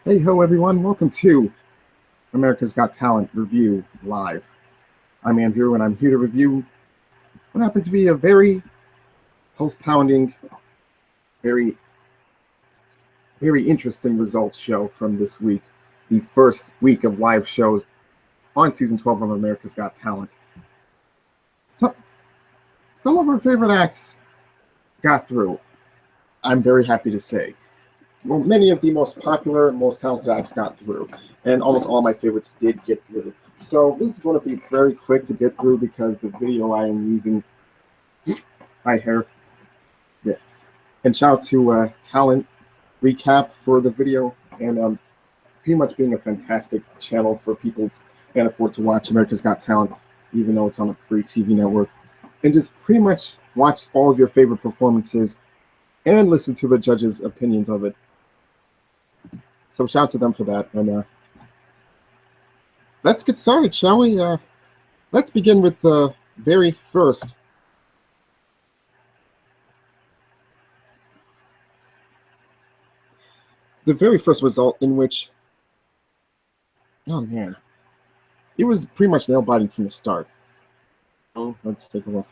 Hey ho everyone, welcome to America's Got Talent Review Live. I'm Andrew and I'm here to review what happened to be a very pulse-pounding, very, very interesting results show from this week, the first week of live shows on season 12 of America's Got Talent. So, some of our favorite acts got through, I'm very happy to say. Well, many of the most popular and most talented acts got through, and almost all my favorites did get through. So this is going to be very quick to get through because the video I am using, my hair, yeah. And shout out to Talent Recap for the video, and pretty much being a fantastic channel for people who can't afford to watch America's Got Talent, even though it's on a free TV network, and just pretty much watch all of your favorite performances and listen to the judges' opinions of it. So shout out to them for that. And let's get started, shall we? Let's begin with the very first. The very first result in which, oh man, it was pretty much nail-biting from the start. Oh, let's take a look.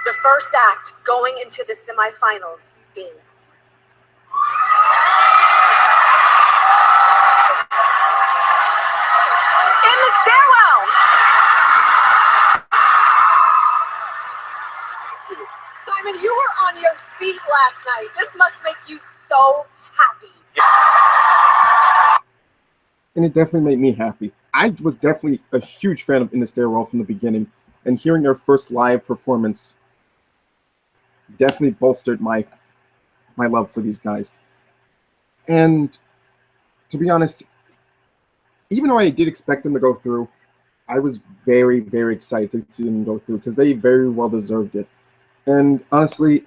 The first act going into the semifinals is In the Stairwell. Simon, you were on your feet last night. This must make you so happy. And it definitely made me happy. I was definitely a huge fan of In the Stairwell from the beginning, and hearing their first live performance definitely bolstered my love for these guys. And to be honest, even though I did expect them to go through, I was very, very excited to see them go through because they very well deserved it. And honestly,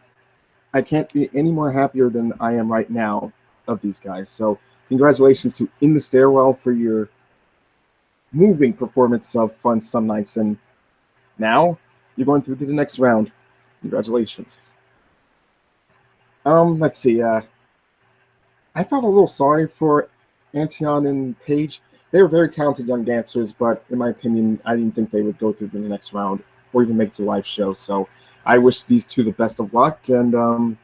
I can't be any more happier than I am right now of these guys. So congratulations to In the Stairwell for your moving performance of Fun Some Nights. And now you're going through to the next round. Congratulations. Let's see. I felt a little sorry for Antion and Paige. They were very talented young dancers, but in my opinion, I didn't think they would go through to the next round or even make it to the live show. So I wish these two the best of luck, and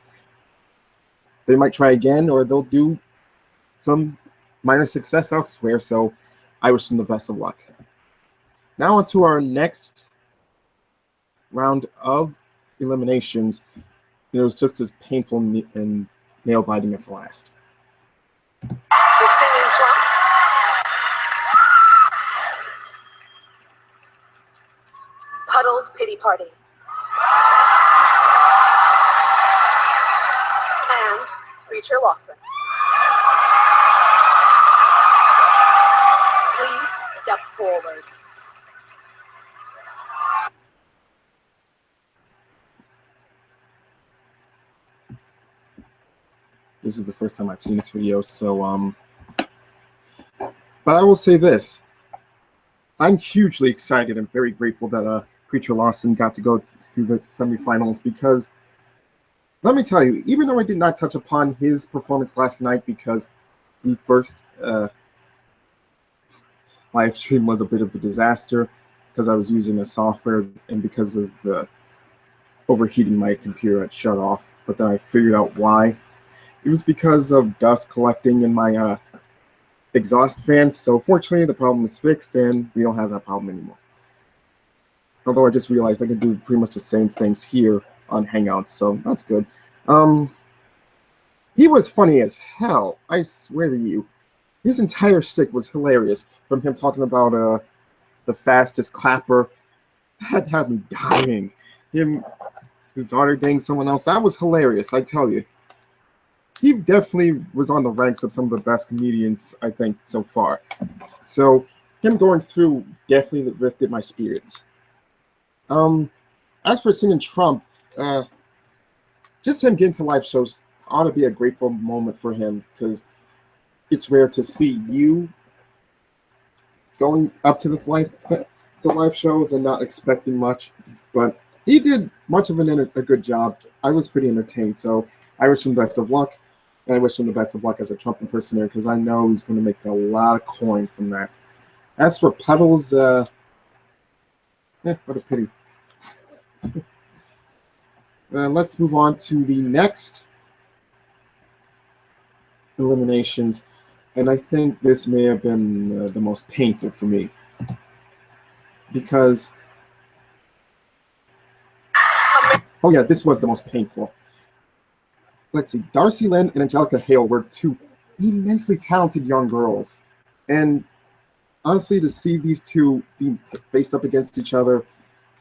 they might try again, or they'll do some minor success elsewhere. So I wish them the best of luck. Now on to our next round of eliminations. It was just as painful and nail-biting as the last. The Singing Trump. Puddle's Pity Party. And Preacher Lawson. Please step forward. This is the first time I've seen this video, so but I will say this. I'm hugely excited and very grateful that Preacher Lawson got to go to the semifinals because let me tell you, even though I did not touch upon his performance last night because the first live stream was a bit of a disaster because I was using a software and because of overheating my computer, it shut off. But then I figured out why. It was because of dust collecting in my exhaust fan. So fortunately, the problem is fixed and we don't have that problem anymore. Although I just realized I can do pretty much the same things here on Hangouts, so that's good. He was funny as hell, I swear to you. His entire shtick was hilarious, from him talking about the fastest clapper. That had me dying. His daughter dating someone else. That was hilarious, I tell you. He definitely was on the ranks of some of the best comedians, I think, so far. So him going through definitely lifted my spirits. As for Singing Trump, just him getting to live shows ought to be a grateful moment for him because it's rare to see you going up to the live shows and not expecting much. But he did much of a good job. I was pretty entertained, so I wish him best of luck. And I wish him the best of luck as a Trump impersonator because I know he's going to make a lot of coin from that. As for Puddles, what a pity. Let's move on to the next eliminations. And I think this may have been the most painful for me. Because, oh yeah, this was the most painful. Let's see, Darcy Lynn and Angelica Hale were two immensely talented young girls. And honestly, to see these two being faced up against each other,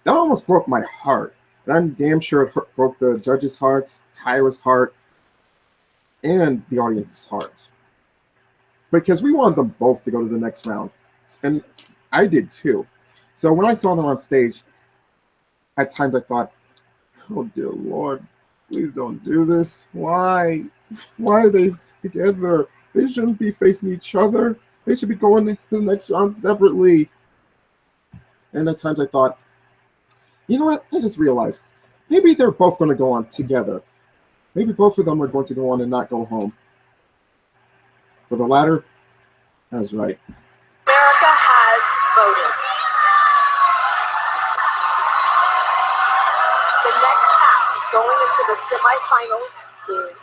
that almost broke my heart. And I'm damn sure it broke the judges' hearts, Tyra's heart, and the audience's hearts. Because we wanted them both to go to the next round. And I did too. So when I saw them on stage, at times I thought, oh dear Lord, please don't do this. Why? Why are they together? They shouldn't be facing each other. They should be going to the next round separately. And at times I thought, you know what? I just realized maybe they're both going to go on together. Maybe both of them are going to go on and not go home. For the latter, I was right. America has voted. The next act going into the semifinals is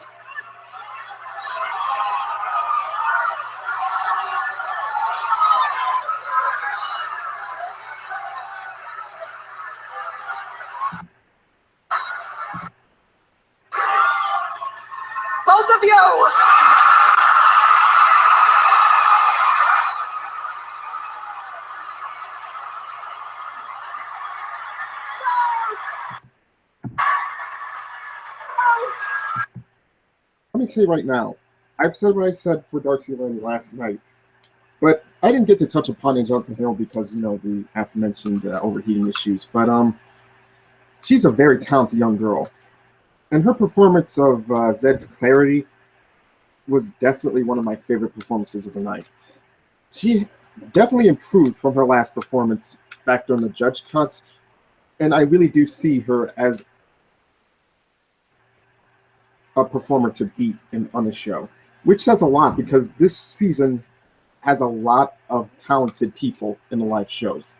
both of you. Let me say right now, I've said what I said for Darcy Lynn last night, but I didn't get to touch upon Angelica Hill because, you know, the aforementioned overheating issues. But she's a very talented young girl. And her performance of Zed's Clarity was definitely one of my favorite performances of the night. She definitely improved from her last performance back during the judge cuts, and I really do see her as a performer to beat on the show, which says a lot because this season has a lot of talented people in the live shows,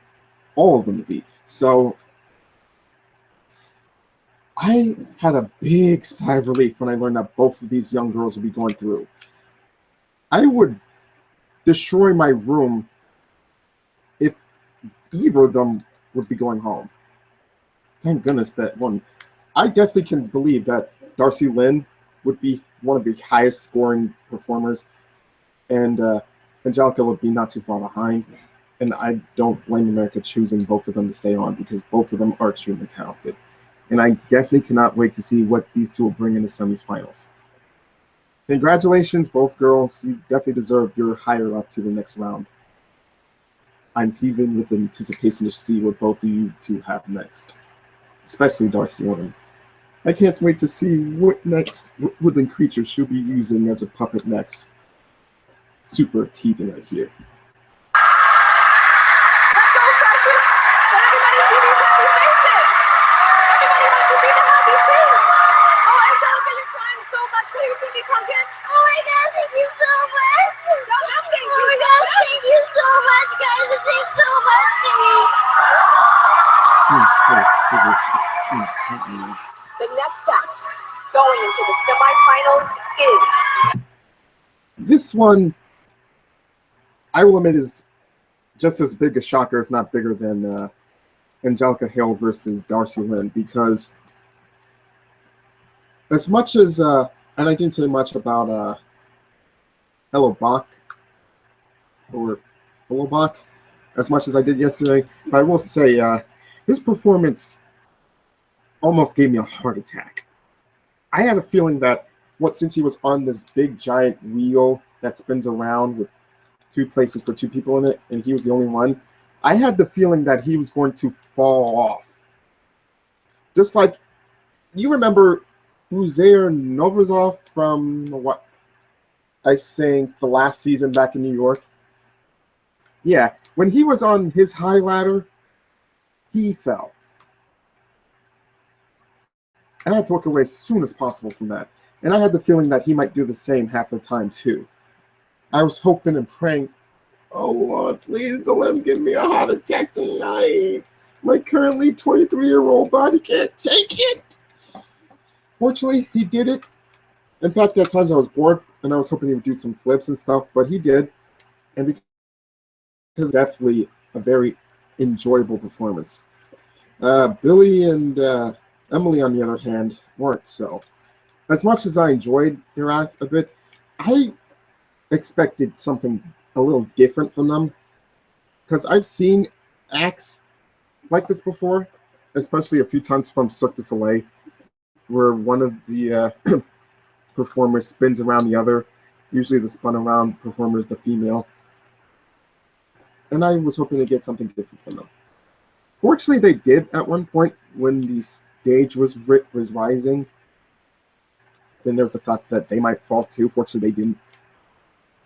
all of them to beat. So I had a big sigh of relief when I learned that both of these young girls would be going through. I would destroy my room if either of them would be going home. Thank goodness that one. I definitely can believe that Darcy Lynn would be one of the highest scoring performers, and Angelica would be not too far behind. And I don't blame America choosing both of them to stay on because both of them are extremely talented. And I definitely cannot wait to see what these two will bring in the semifinals. Congratulations, both girls. You definitely deserve your higher up to the next round. I'm even with anticipation to see what both of you two have next, especially Darcy Lynn. I can't wait to see what next woodland creature she'll be using as a puppet next. Super teething right here. Let's go, Precious. Let everybody see these happy faces. Everybody wants to see the happy face. Oh, Angelica, you're crying so much. What do you think, Pumpkin? Oh my God, thank you so much. Thank Oh my gosh, thank you so much, guys. This means so much to me. The next act going into the semifinals is... This one, I will admit, is just as big a shocker, if not bigger, than Angelica Hale versus Darcy Lynn, because as much as, and I didn't say much about Hello Bach, or Hello Bach, as much as I did yesterday, but I will say his performance almost gave me a heart attack. I had a feeling that since he was on this big giant wheel that spins around with two places for two people in it, and he was the only one, I had the feeling that he was going to fall off. Just like, you remember Uzair Novazov from what I sang the last season back in New York? Yeah, when he was on his high ladder, he fell. And I had to look away as soon as possible from that. And I had the feeling that he might do the same half the time too. I was hoping and praying, oh Lord, please don't let him give me a heart attack tonight. My currently 23-year-old body can't take it. Fortunately, he did it. In fact, at times I was bored and I was hoping he would do some flips and stuff, but he did. And because definitely a very enjoyable performance. Billy and Emily, on the other hand, weren't so. As much as I enjoyed their act a bit, I expected something a little different from them because I've seen acts like this before, especially a few times from Cirque du Soleil, where one of the performers spins around the other. Usually the spun around performer is the female. And I was hoping to get something different from them. Fortunately, they did at one point when the stage was rising. Then there was a thought that they might fall too. Fortunately, they didn't.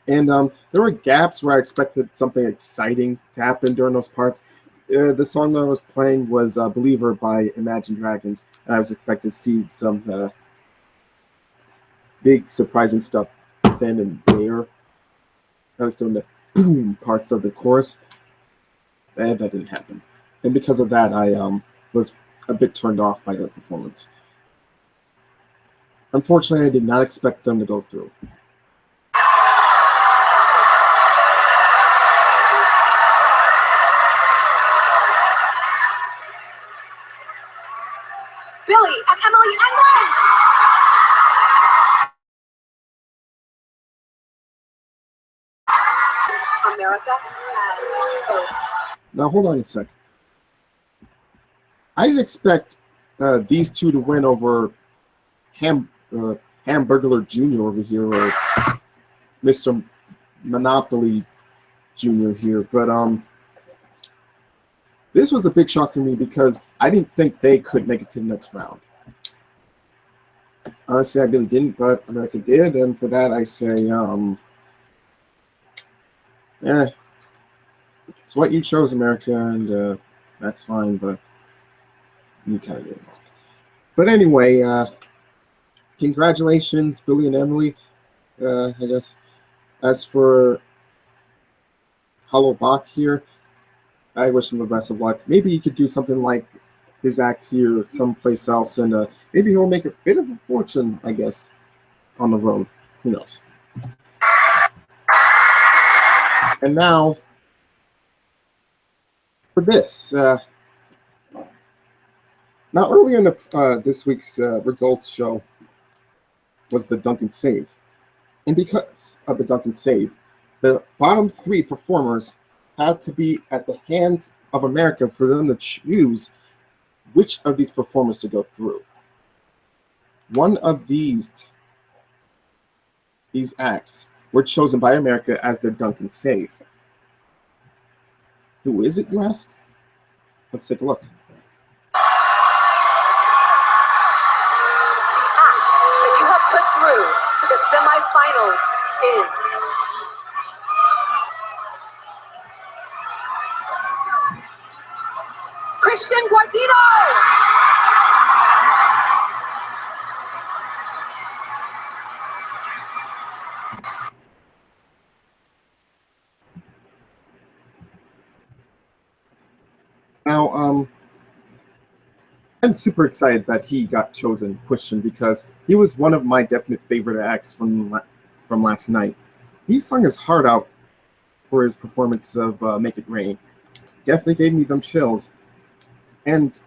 And there were gaps where I expected something exciting to happen during those parts. The song that I was playing was Believer by Imagine Dragons, and I was expecting to see some big surprising stuff then and there. I was doing the boom parts of the chorus, and that didn't happen. And because of that, I was a bit turned off by their performance. Unfortunately, I did not expect them to go through. Billy and Emily England! America has hope. Now, hold on a sec. I didn't expect these two to win over Hamburglar Jr. over here, or Mr. Monopoly Jr. here, but this was a big shock for me because I didn't think they could make it to the next round. Honestly, I really didn't, but America did, and for that I say, it's what you chose, America, and that's fine, but you kind of did it. But anyway, congratulations, Billy and Emily, I guess. As for Hollow Bach here, I wish him the best of luck. Maybe he could do something like his act here someplace else, and maybe he'll make a bit of a fortune, I guess, on the road. Who knows? And now, for this. Now, earlier in this week's results show was the Duncan Save. And because of the Duncan Save, the bottom three performers had to be at the hands of America for them to choose which of these performers to go through. One of these acts were chosen by America as their Duncan Save. Who is it, you ask? Let's take a look. You have put through to the semifinals is Christian Guardino! Now, I'm super excited that he got chosen, Christian, because he was one of my definite favorite acts from last night. He sung his heart out for his performance of Make It Rain. Definitely gave me them chills. And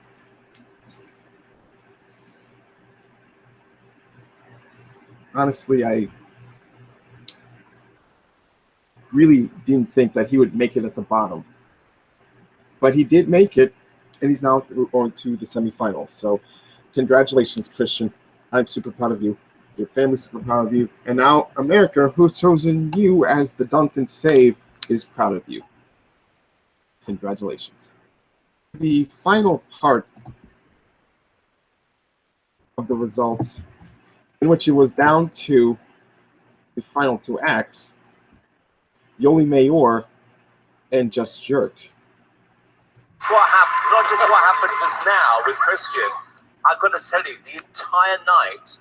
honestly, I really didn't think that he would make it at the bottom. But he did make it, and he's now going to the semifinals. So congratulations, Christian. I'm super proud of you. Your family's super proud of you. And now America, who's chosen you as the Duncan Save, is proud of you. Congratulations. The final part of the results, in which it was down to the final two acts, Yoli Mayor and Just Jerk. Not just what happened just now with Christian, I've got to tell you, the entire night,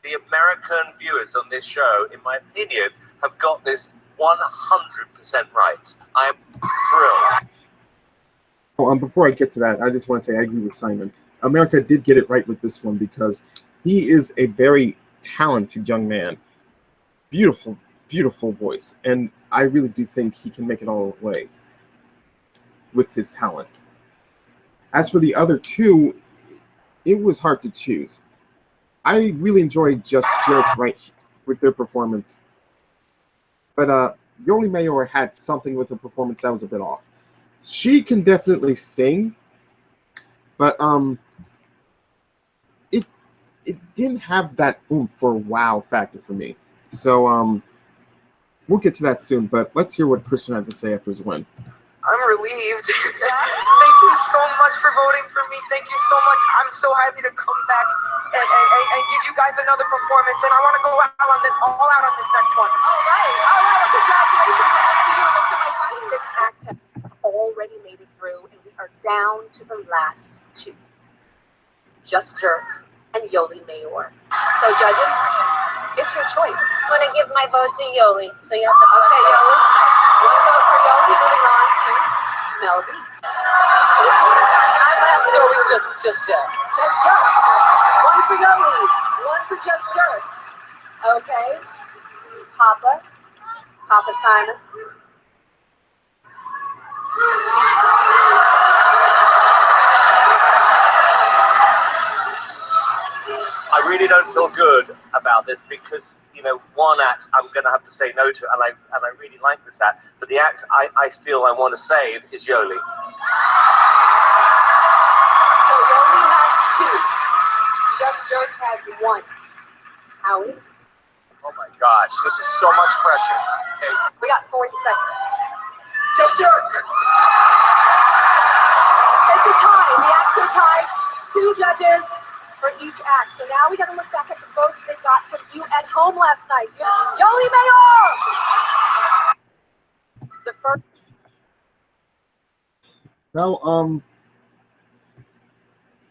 the American viewers on this show, in my opinion, have got this 100% right. I am thrilled. Oh, before I get to that, I just want to say I agree with Simon. America did get it right with this one because he is a very talented young man. Beautiful, beautiful voice. And I really do think he can make it all the way with his talent. As for the other two, it was hard to choose. I really enjoyed Just Jerk right with their performance. But Yoli Mayor had something with her performance that was a bit off. She can definitely sing, but it didn't have that oomph for wow factor for me. So we'll get to that soon, but let's hear what Christian had to say after his win. I'm relieved. Thank you so much for voting for me. Thank you so much. I'm so happy to come back and give you guys another performance. And I want to go out on this next one. All right. Well, congratulations, and we'll see you in the semifinals. 6 acts have already made it through, and we are down to the last 2. Just Jerk and Yoli Mayor. So judges, it's your choice. I'm gonna give my vote to Yoli. So you have to Okay, Yoli. One vote for Yoli. Moving on to Melody. I'm gonna have to go with just Jerk. Just Jerk. One for Yoli. One for Just Jerk. Okay. Papa Simon. I really don't feel good about this because, you know, one act I'm going to have to say no to, and I really like this act, but the act I feel I want to save is Yoli. So Yoli has 2. Just Jerk has 1. Howie? Oh my gosh, this is so much pressure. Okay. We got 40 seconds. Just Jerk! It's a tie. The acts are tied. 2 judges for each act. So now we got to look back at the votes they got from you at home last night. Yoli Mayor! The first. Now,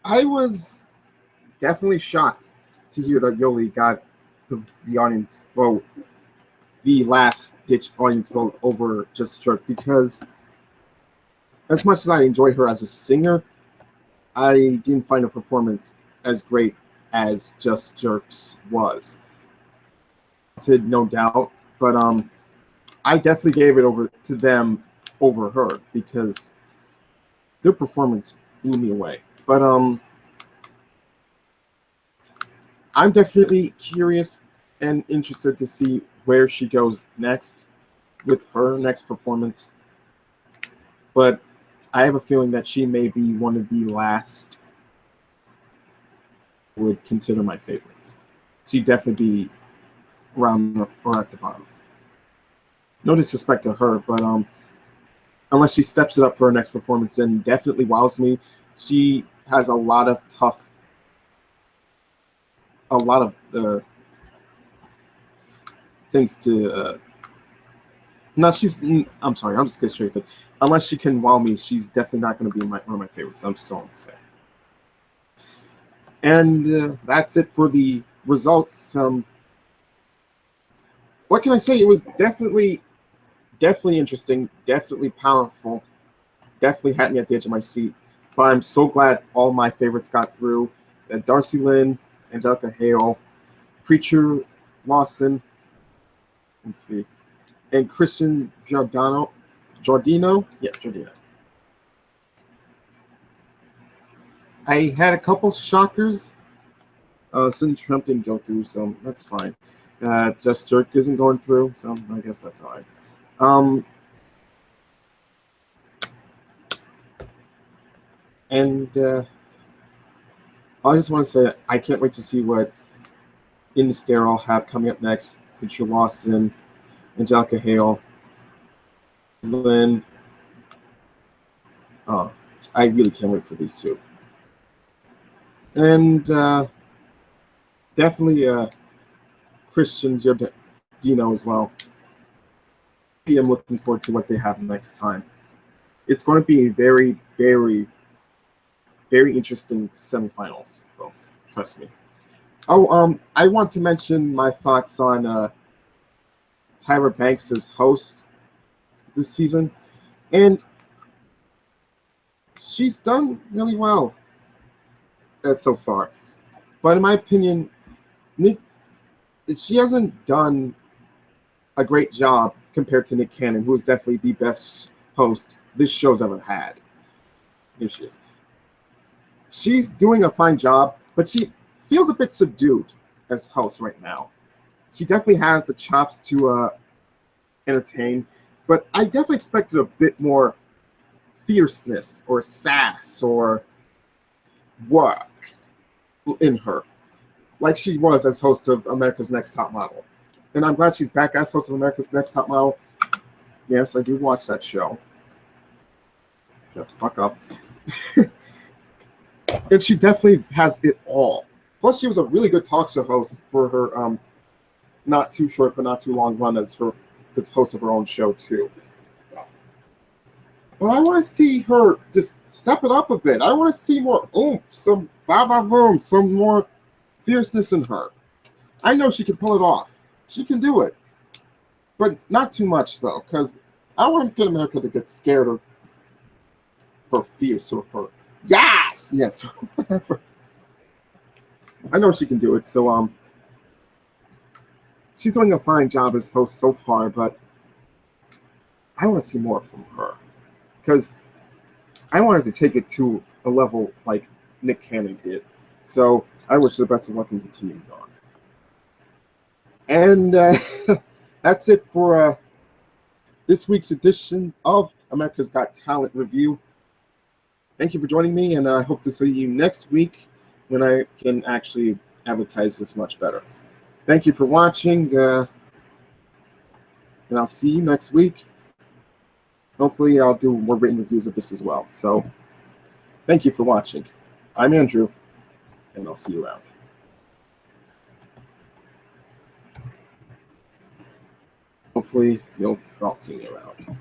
I was definitely shocked to hear that Yoli got the audience vote, the last-ditch audience vote over Just Jerk, because as much as I enjoy her as a singer, I didn't find her performance as great as Just Jerk's was. No doubt, but I definitely gave it over to them over her because their performance blew me away. But I'm definitely curious and interested to see where she goes next with her next performance. But I have a feeling that she may be one of the last I would consider my favorites. She'd definitely be around or at the bottom. No disrespect to her, but unless she steps it up for her next performance and definitely wows me, she has a lot of things to I'm sorry, I'm just getting straight with it. Unless she can wow me, she's definitely not going to be one of my favorites. I'm just going to say. And that's it for the results. What can I say? It was definitely interesting, definitely powerful, definitely had me at the edge of my seat. But I'm so glad all my favorites got through. Darcy Lynn, Angelica Hale, Preacher Lawson, let's see, and Christian Giordano. Yeah, Giordino. I had a couple shockers. Since Trump didn't go through, so that's fine. Just Jerk isn't going through, so I guess that's all right. And I just want to say I can't wait to see what In the Sterile have coming up next. Preacher Lawson, Angelica Hale, Lynn. Oh, I really can't wait for these two. And definitely Christian Giordino as well. I'm looking forward to what they have next time. It's going to be a very, very very interesting semifinals, folks. Trust me. Oh, I want to mention my thoughts on Tyra Banks' host this season, and she's done really well so far. But in my opinion, Nick, she hasn't done a great job compared to Nick Cannon, who is definitely the best host this show's ever had. Here she is. She's doing a fine job, but she feels a bit subdued as host right now. She definitely has the chops to entertain, but I definitely expected a bit more fierceness or sass or work in her, like she was as host of America's Next Top Model. And I'm glad she's back as host of America's Next Top Model. Yes, I do watch that show. Shut the fuck up. And she definitely has it all. Plus, she was a really good talk show host for her not too short but not too long run as the host of her own show too. But I want to see her just step it up a bit. I want to see more oomph, some va-va-voom, some more fierceness in her. I know she can pull it off. She can do it. But not too much, though, because I don't want Good America to get scared of her fierce or her yes, whatever. I know she can do it, so she's doing a fine job as host so far, but I want to see more from her. Because I wanted to take it to a level like Nick Cannon did. So I wish her the best of luck in continuing on. And that's it for this week's edition of America's Got Talent Review. Thank you for joining me, and I hope to see you next week when I can actually advertise this much better. Thank you for watching, and I'll see you next week. Hopefully, I'll do more written reviews of this as well. So, thank you for watching. I'm Andrew, and I'll see you around. Hopefully, you'll all see me around.